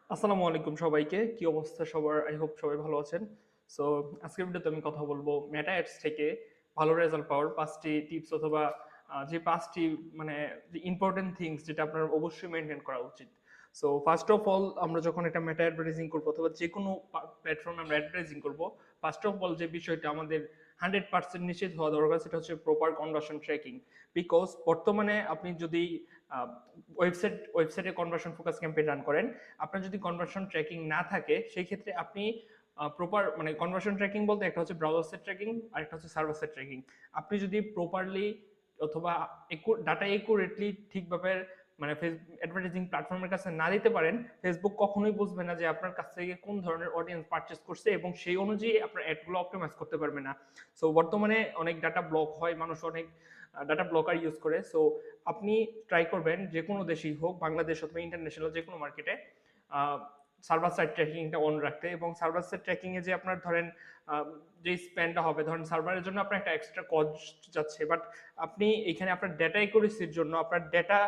আসসালামু আলাইকুম সবাইকে। কি অবস্থা সবার? আই হোপ সবাই ভালো আছেন। সো আজকের ভিডিওতে আমি কথা বলবো মেটা অ্যাডস থেকে ভালো রেজাল্ট পাওয়ার ৫ টি টিপস অথবা যে ৫ টি মানে যে ইম্পোর্টেন্ট থিংস যেটা আপনার অবশ্যই মেইনটেইন করা উচিত। সো ফার্স্ট অফ অল আমরা যখন একটা মেটা অ্যাডভার্টাইজিং করবো অথবা যেকোনো প্ল্যাটফর্মে আমরা অ্যাডভার্টাইজিং করবো, ফার্স্ট অফ অল যে বিষয়টা আমাদের 100% নিশ্চিত হওয়া দরকার সেটা হচ্ছে প্রপার কনভার্সন ট্র্যাকিং। বিকজ বর্তমানে আপনি যদি ওয়েবসাইটে কনভার্সন ফোকাস ক্যাম্পেইন রান করেন, আপনার যদি কনভার্সন ট্র্যাকিং না থাকে সেই ক্ষেত্রে আপনি প্রপার মানে কনভার্সন ট্র্যাকিং বলতে একটা হচ্ছে ব্রাউজার সাইড ট্র্যাকিং আর একটা হচ্ছে সার্ভার সাইড ট্র্যাকিং। আপনি যদি প্রপারলি অথবা ডাটা একুরেটলি ঠিকভাবে মানে অ্যাডভার্টাইজিং প্ল্যাটফর্মের কাছে না দিতে পারেন, ফেসবুক কখনোই বুঝবে না যে আপনার কাছ থেকে কোন ধরনের অডিয়েন্স পারচেস করছে এবং সেই অনুযায়ী আপনার অ্যাডগুলো অপটিমাইজ করতে পারবে না। সো বর্তমানে অনেক ডাটা ব্লক হয়, মানুষ অনেক ডাটা ব্লকার ইউজ করে। সো আপনি ট্রাই করবেন যে কোনো দেশেই হোক, বাংলাদেশ অথবা ইন্টারন্যাশনাল যে কোনো মার্কেটে সার্ভার সাইড ট্র্যাকিংটা অন রাখতে, এবং সার্ভার সাইড ট্র্যাকিং এ যে আপনার ধরেন যে স্পেন্ডটা হবে, ধরেন সার্ভারের জন্য আপনার একটা এক্সট্রা কস্ট যাচ্ছে, বাট আপনি এখানে আপনার ডেটা একুরেসির জন্য আপনার ডেটা,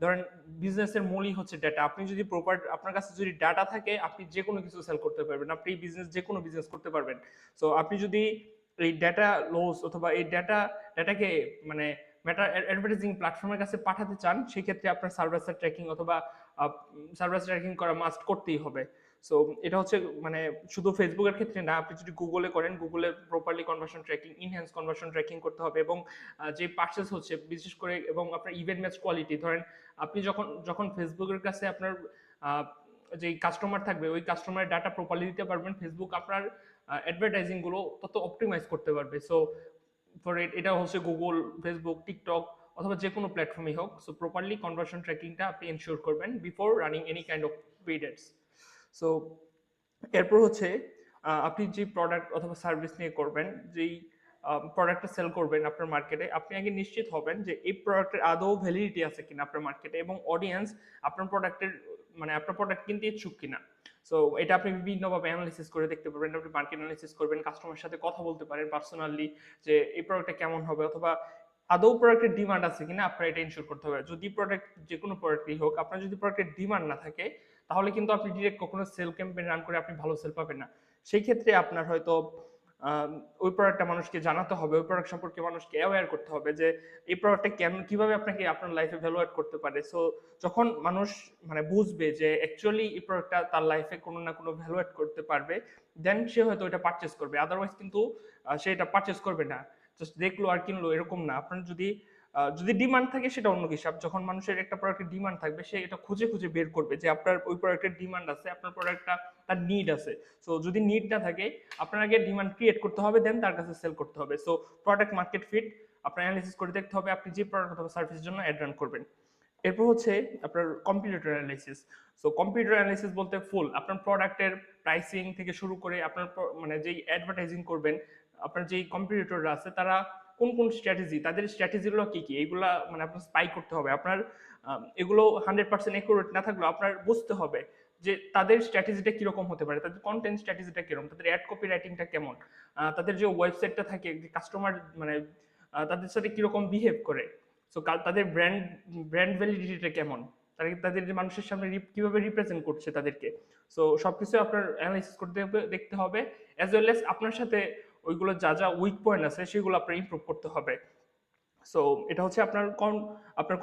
ধরেন বিজনেসের মূলই হচ্ছে ডেটা। আপনি যদি প্রপার আপনার কাছে যদি ডাটা থাকে, আপনি যে কোনো কিছু সেল করতে পারবেন, আপনি বিজনেস যে কোনো বিজনেস করতে পারবেন। সো আপনি যদি এই ডেটা লস অথবা এই ডেটাকে মানে মেটা অ্যাডভার্টাইজিং প্ল্যাটফর্মের কাছে পাঠাতে চান, সেক্ষেত্রে আপনার সার্ভার সাইড ট্র্যাকিং অথবা সার্ভার ট্র্যাকিং করা মাস্ট করতেই হবে। সো এটা হচ্ছে মানে শুধু ফেসবুকের ক্ষেত্রে না, আপনি যদি গুগলে করেন, গুগলে properly conversion tracking, enhance conversion tracking করতে হবে, এবং যে পার্চেস হচ্ছে বিশেষ করে, এবং আপনার ইভেন্ট ম্যাচ কোয়ালিটি, ধরেন আপনি যখন যখন ফেসবুকের কাছে আপনার যে কাস্টমার থাকবে ওই কাস্টমারের ডাটা প্রপারলি দিতে পারবেন, ফেসবুক আপনার অ্যাডভার্টাইজিং গুলো তত অপটিমাইজ করতে পারবে। সো ফর এটা হচ্ছে গুগল, ফেসবুক, টিকটক অথবা যে কোনো প্ল্যাটফর্মই হোক। সো প্রপারলি কনভার্সন ট্র্যাকিংটা আপনি এনশিওর করবেন before running any kind of paid ads. So এরপর হচ্ছে আপনি যে প্রোডাক্ট অথবা সার্ভিস নিয়ে করবেন, যেই প্রোডাক্টটা সেল করবেন আপনার মার্কেটে, আপনি আগে নিশ্চিত হবেন যে এই প্রোডাক্টের আদৌ ভ্যালিডিটি আছে কিনা আপনার মার্কেটে, এবং অডিয়েন্স আপনার প্রোডাক্টের মানে আপনার প্রোডাক্ট কিনতে ইচ্ছুক কিনা। সো এটা আপনি বিভিন্নভাবে অ্যানালিসিস করে দেখতে পারবেন। আপনি মার্কেট অ্যানালিসিস করবেন, কাস্টমারের সাথে কথা বলতে পারেন পার্সোনালি যে এই প্রোডাক্টটা কেমন হবে, অথবা আদৌ প্রোডাক্টের ডিমান্ড আছে কিনা আপনার এটা ইনশিওর করতে হবে। যদি প্রোডাক্ট যে কোনো প্রোডাক্টই হোক, আপনার যদি প্রোডাক্টের ডিমান্ড না থাকে, তাহলে কিন্তু আপনি ডিরেক্ট কখনো সেল ক্যাম্পেইন রান করে আপনি ভালো সেল পাবেন না। সেই ক্ষেত্রে আপনার হয়তো ওই প্রোডাক্টটা মানুষকে জানাতে হবে, ওই প্রোডাক্ট সম্পর্কে মানুষকে অ্যাওয়্যার করতে হবে যে এই প্রোডাক্টটা কেমন, কিভাবে আপনাকে আপনার লাইফে ভ্যালু অ্যাড করতে পারে। সো যখন মানুষ মানে বুঝবে যে অ্যাকচুয়ালি এই প্রোডাক্টটা তার লাইফে কোনো না কোনো ভ্যালু অ্যাড করতে পারবে, দেন সে হয়তো এটা পারচেস করবে। আদারওয়াইজ কিন্তু সে এটা পারচেস করবে না, জাস্ট দেখলো আর কিনলো, এরকম না। আপনার যদি ডিমান্ড থাকে সেটা অন্য হিসাব। যখন মানুষের একটা প্রোডাক্টের ডিমান্ড থাকবে, সে এটা খুঁজে খুঁজে বের করবে যে আপনার ওই প্রোডাক্টের ডিমান্ড আছে, আপনার প্রোডাক্টটা তার নিড আছে। সো যদি নিড না থাকে, আপনার আগে ডিমান্ড ক্রিয়েট করতে হবে, দেন তার কাছে সেল করতে হবে। সো প্রোডাক্ট মার্কেট ফিট আপনার অ্যানালিসিস করে দেখতে হবে আপনি যে প্রোডাক্ট অথবা সার্ভিসের জন্য অ্যাড রান করবেন। এরপর হচ্ছে আপনার computer analysis. So computer analysis বলতে ফুল আপনার প্রোডাক্টের প্রাইসিং থেকে শুরু করে আপনার মানে যেই অ্যাডভার্টাইজিং করবেন, আপনার যেই কম্পিউটাররা আছে তারা কোন কোন স্ট্র্যাটেজি, তাদের স্ট্র্যাটেজিগুলো কি কি, এইগুলা মানে আপনার স্পাই করতে হবে। আপনার এগুলো 100% একুরেট না থাকলেও আপনার বুঝতে হবে যে তাদের স্ট্র্যাটেজিটা কিরকম হতে পারে, তাদের কন্টেন্ট স্ট্র্যাটেজিটা কিরকম, তাদের অ্যাড কপি রাইটিংটা কেমন, তাদের যে ওয়েবসাইটটা থাকে, যে কাস্টমার মানে তাদের সাথে কিরকম বিহেভ করে। সো তাদের ব্র্যান্ড ভ্যালিডিটিটা কেমন, তারা তাদের যে মানুষের সামনে কিভাবে রিপ্রেজেন্ট করছে তাদেরকে। সো সবকিছু আপনার অ্যানালাইসিস করতে হবে, দেখতে হবে, অ্যাজ ওয়েল এস আপনার সাথে ওইগুলো যা যা উইক পয়েন্ট আছে সেগুলো আপনার ইমপ্রুভ করতে হবে। সো এটা হচ্ছে আপনার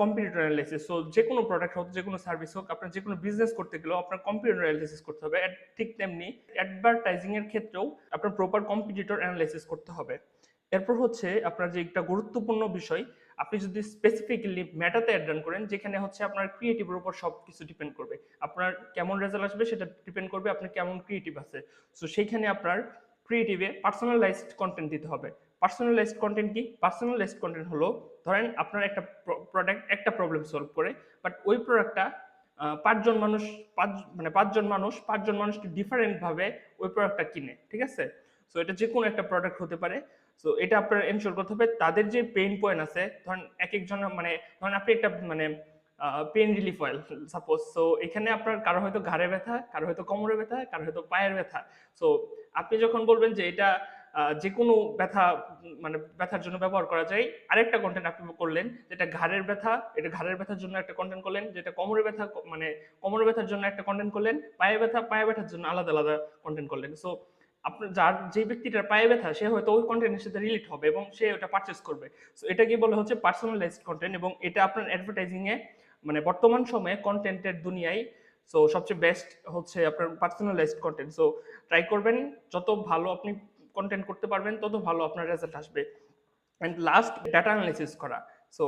কম্পিউটার অ্যানালাইসিস। সো যে কোনো প্রোডাক্ট হোক, যে কোনো সার্ভিস হোক, আপনার যে কোনো বিজনেস করতে গেলেও আপনার কম্পিউটার অ্যানালাইসিস করতে হবে। ঠিক তেমনি অ্যাডভার্টাইজিং এর ক্ষেত্রেও আপনার প্রপার কম্পিটিটর অ্যানালাইসিস করতে হবে। এরপর হচ্ছে আপনার যে একটা গুরুত্বপূর্ণ বিষয়, আপনি যদি স্পেসিফিক্যালি মেটাতে অ্যাড রান করেন, যেখানে হচ্ছে আপনার ক্রিয়েটিভের উপর সব কিছু ডিপেন্ড করবে, আপনার কেমন রেজাল্ট আসবে সেটা ডিপেন্ড করবে আপনার কেমন ক্রিয়েটিভ আছে। সো সেইখানে আপনার ক্রিয়েটিভে পার্সোনালাইজড কন্টেন্ট দিতে হবে। পার্সোনালাইজড কন্টেন্ট কি? পার্সোনালাইজড কন্টেন্ট হলো, ধরেন আপনার একটা প্রোডাক্ট একটা প্রবলেম সলভ করে, বাট ওই প্রোডাক্টটা পাঁচজন মানুষ, পাঁচজন মানুষকে ডিফারেন্ট ভাবে ওই প্রোডাক্টটা কিনে, ঠিক আছে? সো এটা যে কোনো একটা প্রোডাক্ট হতে পারে। সো এটা আপনার এনশিওর করতে হবে তাদের যে পেইন পয়েন্ট আছে, ধরেন এক একজন মানে ধরেন আপনি একটা মানে pain relief oil suppose. So এখানে আপনার কারো হয়তো ঘাড়ে ব্যথা, কারো হয়তো কোমরে ব্যথা, কারো হয়তো পায়ের ব্যথা। সো আপনি যখন বলবেন যে এটা যে কোনো ব্যথা মানে ব্যথার জন্য ব্যবহার করা যায়। আরেকটা কন্টেন্ট আপনি করলেন যেটা ঘাড়ের ব্যথা, এটা ঘাড়ের ব্যথার জন্য একটা কন্টেন্ট করলেন, যেটা কোমরের ব্যথা মানে কোমরের ব্যথার জন্য একটা কন্টেন্ট করলেন, পায়ে ব্যথার জন্য আলাদা আলাদা কন্টেন্ট করলেন। সো আপনার যে ব্যক্তিটার পায়ে ব্যথা সে হয়তো ওই কন্টেন্টের সাথে রিলেট হবে এবং সে ওটা পারচেস করবে। সো এটাকে বলা হচ্ছে পার্সোনালাইজড কন্টেন্ট, এবং এটা আপনার অ্যাডভার্টাইজিং এ মানে বর্তমান সময়ে কন্টেন্টের দুনিয়ায় সো সবচেয়ে বেস্ট হচ্ছে আপনার পার্সোনালাইজড কন্টেন্ট। সো ট্রাই করবেন, যত ভালো আপনি কন্টেন্ট করতে পারবেন তত ভালো আপনার রেজাল্ট আসবে। অ্যান্ড লাস্ট, ডাটা অ্যানালিসিস করা। সো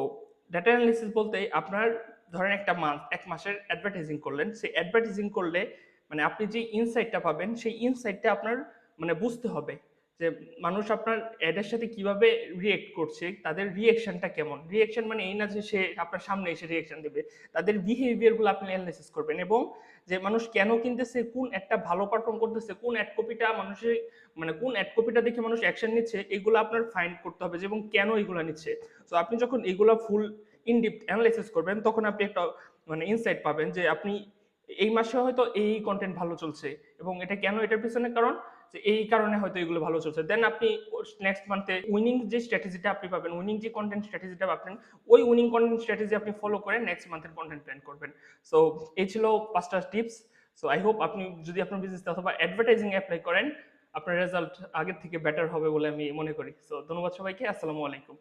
ডাটা অ্যানালিসিস বলতে আপনার ধরেন একটা মান্থ, এক মাসের অ্যাডভার্টাইজিং করলেন, সেই অ্যাডভার্টাইজিং করলে মানে আপনি যে ইনসাইটটা পাবেন সেই ইনসাইটটা আপনার মানে বুঝতে হবে যে মানুষ আপনার অ্যাডের সাথে কিভাবে রিয়েক্ট করছে, তাদের রিয়েকশনটা কেমন। রিয়েকশন মানে এই না যে সে আপনার সামনে এসে রিয়েকশন দেবে, তাদের বিহেভিয়ারগুলো আপনি অ্যানালাইসিস করবেন, এবং যে মানুষ কেন কিনতেছে, কোন একটা ভালো পারফর্ম করতেছে, কোন অ্যাড কপিটা মানুষের মানে কোন অ্যাড কপিটা দেখে মানুষ অ্যাকশন নিচ্ছে, এগুলো আপনার ফাইন্ড করতে হবে যে এবং কেন এগুলো নিচ্ছে। তো আপনি যখন এগুলো ফুল ইন ডিপথ অ্যানালাইসিস করবেন তখন আপনি একটা মানে ইনসাইট পাবেন যে আপনি এই মাসে হয়তো এই কন্টেন্ট ভালো চলছে এবং এটা কেন, এটার পিছনে কারণ যে এই কারণে হয়তো এগুলো ভালো চলছে। দেন আপনি নেক্সট মান্থে উইনিং যে স্ট্র্যাটেজিটা আপনি পাবেন, উইনিং যে কন্টেন্ট স্ট্র্যাটেজিটা পাবেন, ওই উইনিং কন্টেন্ট স্ট্র্যাটেজি আপনি ফলো করে নেক্সট মান্থের কন্টেন্ট প্ল্যান করবেন। সো এই ছিল 5টা টিপস। সো আই হোপ আপনি যদি আপনার বিজনেস অথবা অ্যাডভার্টাইজিং অ্যাপ্লাই করেন আপনার রেজাল্ট আগের থেকে বেটার হবে বলে আমি মনে করি। সো ধন্যবাদ সবাইকে, আসসালামু আলাইকুম।